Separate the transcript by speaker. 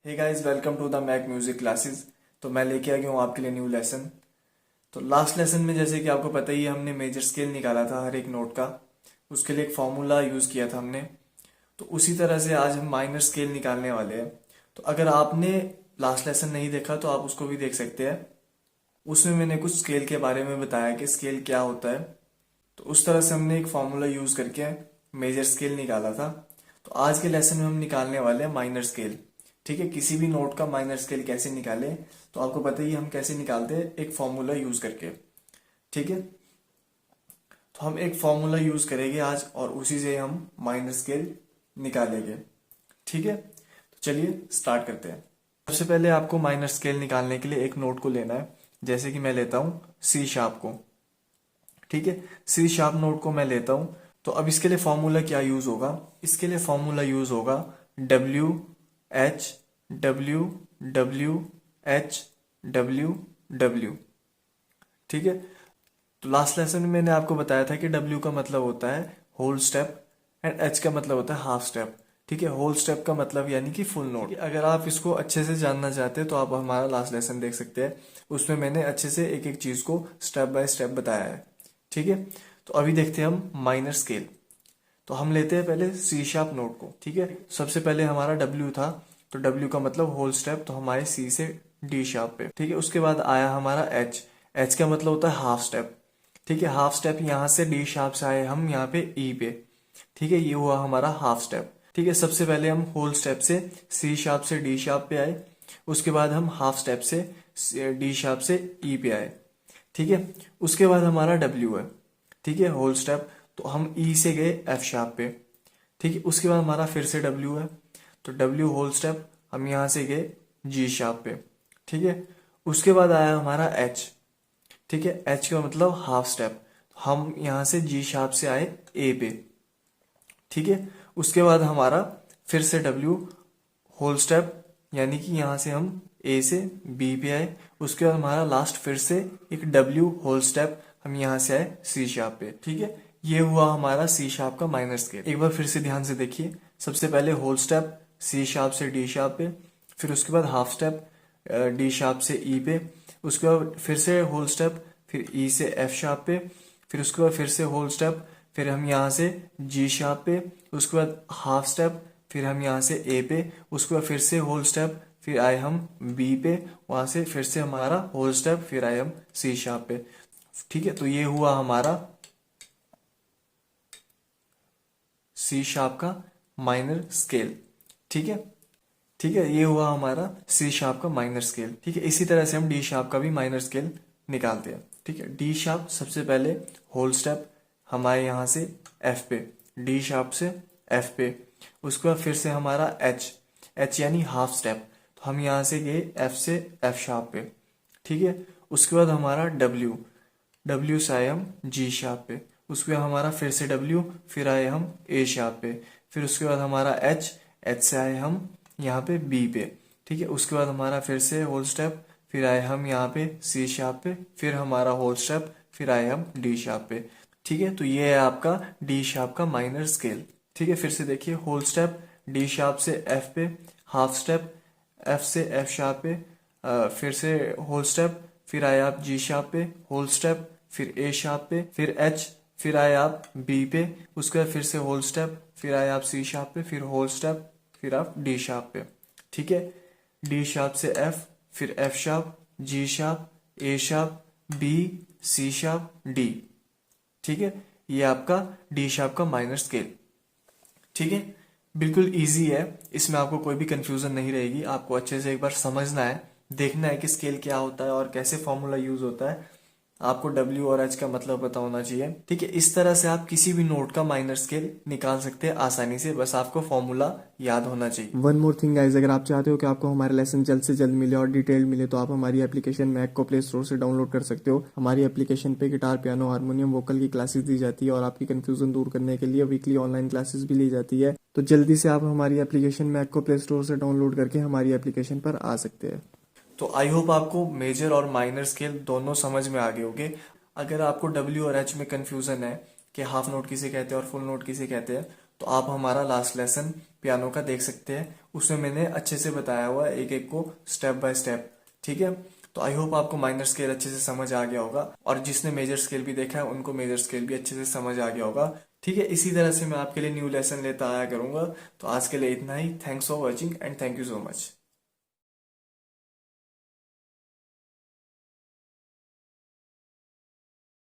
Speaker 1: Hey guys, welcome to the Mac music classes. तो मैं लेके आ गया हूँ आपके लिए न्यू लेसन। तो लास्ट लेसन में जैसे कि आपको पता ही है, हमने मेजर स्केल निकाला था हर एक नोट का। उसके लिए एक फॉर्मूला यूज़ किया था हमने। तो उसी तरह से आज हम माइनर स्केल निकालने वाले हैं। तो अगर आपने लास्ट लेसन नहीं देखा तो आप उसको भी देख सकते हैं। उसमें मैंने कुछ स्केल के बारे में बताया कि स्केल क्या होता है। तो उस तरह से हमने एक फॉर्मूला यूज़ करके मेजर स्केल निकाला था। तो आज के लेसन में हम निकालने वाले हैं माइनर स्केल। ठीक है, किसी भी नोट का माइनर स्केल कैसे निकालें तो आपको पता ही है हम कैसे निकालते हैं, एक फॉर्मूला यूज़ करके। ठीक है, तो हम एक फॉर्मूला यूज़ करेंगे आज और उसी से हम माइनर स्केल निकालेंगे। ठीक है, तो चलिए स्टार्ट करते हैं। सबसे पहले आपको माइनर स्केल निकालने के लिए एक नोट को लेना है। जैसे कि मैं लेता हूँ सी शार्प को। ठीक है, सी शार्प नोट को मैं लेता हूँ। तो अब इसके लिए फॉर्मूला क्या यूज होगा? इसके लिए फॉर्मूला यूज होगा W H W W H W। ठीक है, तो लास्ट लेसन में मैंने आपको बताया था कि W का मतलब होता है होल स्टेप एंड H का मतलब होता है हाफ स्टेप। ठीक है, होल स्टेप का मतलब यानी कि फुल नोट। अगर आप इसको अच्छे से जानना चाहते हैं तो आप हमारा लास्ट लेसन देख सकते हैं। उसमें मैंने अच्छे से एक एक चीज को स्टेप बाय स्टेप बताया है। ठीक है, तो अभी देखते हैं हम माइनर स्केल। तो हम लेते हैं पहले सी शार्प नोट को। ठीक है, सबसे पहले हमारा डब्ल्यू था। तो डब्ल्यू का मतलब होल स्टेप, तो हमारे सी से डी शार्प पे। ठीक है, उसके बाद आया हमारा एच। एच का मतलब होता है हाफ स्टेप। ठीक है, हाफ स्टेप यहाँ से डी शार्प से आए हम यहाँ पे ई पे। ठीक है, ये हुआ हमारा हाफ स्टेप। ठीक है, सबसे पहले हम होल स्टेप से सी शार्प से डी शार्प पे आए। उसके बाद हम हाफ स्टेप से डी शार्प से ई पे आए। ठीक है, उसके बाद हमारा डब्ल्यू है। ठीक है, होल स्टेप, तो हम ई से गए एफ शार्प पे। ठीक है, उसके बाद हमारा फिर से डब्ल्यू है। तो डब्ल्यू होल स्टेप, हम यहाँ से गए जी शार्प पे। ठीक है, उसके बाद आया हमारा एच। ठीक है, एच का मतलब हाफ स्टेप, हम यहाँ से जी शार्प से आए ए पे। ठीक है, उसके बाद हमारा फिर से डब्ल्यू होल स्टेप, यानी कि यहाँ से हम ए से बी पे आए। उसके बाद हमारा लास्ट फिर से एक डब्ल्यू होल स्टेप, हम यहाँ से आए सी शार्प पे। ठीक है, ये हुआ हमारा सी शार्प का माइनर स्केल। एक बार फिर से ध्यान से देखिए। सबसे पहले होल स्टेप सी शार्प से डी शार्प पे, फिर उसके बाद हाफ स्टेप डी शार्प से ई पे, उसके बाद फिर से होल स्टेप, फिर ई से एफ शार्प पे, फिर उसके बाद फिर से होल स्टेप, फिर हम यहाँ से जी शार्प पे, उसके बाद हाफ स्टेप, फिर हम यहाँ से ए पे, उसके बाद फिर से होल स्टेप, फिर आए हम बी पे, वहां से फिर से हमारा होल स्टेप, फिर आए हम सी शार्प पे। ठीक है, तो ये हुआ हमारा सी शार्प का माइनर स्केल। ठीक है, ठीक है, ये हुआ हमारा सी शार्प का माइनर स्केल। ठीक है, इसी तरह से हम डी शार्प का भी माइनर स्केल निकालते हैं। ठीक है, डी शार्प सबसे पहले होल स्टेप हमारे यहाँ से एफ पे, डी शार्प से एफ पे। उसके बाद फिर से हमारा एच, एच यानी हाफ स्टेप, तो हम यहाँ से गए एफ से एफ शार्प पे। ठीक है, उसके बाद हमारा डब्ल्यू, डब्ल्यू से आए हम जी शार्प पे। उसके बाद हमारा फिर से डब्ल्यू, फिर आए हम ए शार्प पे। फिर उसके बाद हमारा एच, एच से आए हम यहाँ पे बी पे। ठीक है, उसके बाद हमारा फिर से होल स्टेप, फिर आए हम यहाँ पे सी शार्प पे, फिर हमारा होल स्टेप, फिर आए हम डी शार्प पे। ठीक है, तो ये है आपका डी शार्प का माइनर स्केल। ठीक है, फिर से देखिए, होल स्टेप डी शार्प से एफ पे, हाफ स्टेप एफ से एफ शार्प पे, फिर से होल स्टेप, फिर आए आप जी शार्प पे, होल स्टेप, फिर ए शार्प पे, फिर एच, फिर आए आप बी पे, उसके बाद फिर से होल स्टेप, फिर आए आप सी शार्प पे, फिर होल स्टेप, फिर आप डी शार्प पे। ठीक है, डी शार्प से एफ, फिर F sharp, G sharp, A sharp, B, C sharp, D. ठीक है, ये आपका डी शार्प का माइनर स्केल। ठीक है, बिल्कुल इजी है, इसमें आपको कोई भी कंफ्यूजन नहीं रहेगी। आपको अच्छे से एक बार समझना है, देखना है कि स्केल क्या होता है और कैसे फॉर्मूला यूज होता है। आपको डब्ल्यू और एच का मतलब पता होना चाहिए। ठीक है, इस तरह से आप किसी भी नोट का माइनर स्केल निकाल सकते हैं आसानी से, बस आपको फॉर्मूला याद होना चाहिए।
Speaker 2: वन मोर थिंग गाइज, अगर आप चाहते हो कि आपको हमारे लेसन जल्द से जल्द मिले और डिटेल मिले तो आप हमारी एप्लीकेशन मैक को प्ले स्टोर से डाउनलोड कर सकते हो। हमारी एप्लीकेशन पे गिटार, पियानो, हारमोनियम, वोकल की क्लासेस दी जाती है और आपकी कंफ्यूजन दूर करने के लिए वीकली ऑनलाइन क्लासेस भी ली जाती है। तो जल्दी से आप हमारी एप्लीकेशन मैक को प्ले स्टोर से डाउनलोड करके हमारी एप्लीकेशन पर आ सकते हैं।
Speaker 1: तो आई होप आपको मेजर और माइनर स्केल दोनों समझ में आ गए होंगे। अगर आपको डब्ल्यू और एच में कंफ्यूजन है कि हाफ नोट किसे कहते हैं और फुल नोट किसे कहते हैं, तो तो आप हमारा लास्ट लेसन पियानो का देख सकते हैं, उसमें मैंने अच्छे से बताया हुआ है एक एक को स्टेप बाय स्टेप। ठीक है, तो आई होप आपको माइनर स्केल अच्छे से समझ आ गया होगा, और जिसने मेजर स्केल भी देखा है उनको मेजर स्केल भी अच्छे से समझ आ गया होगा। ठीक है, इसी तरह से मैं आपके लिए न्यू लेसन लेता आया करूंगा। तो आज के लिए इतना ही। Thanks for watching and thank you so much.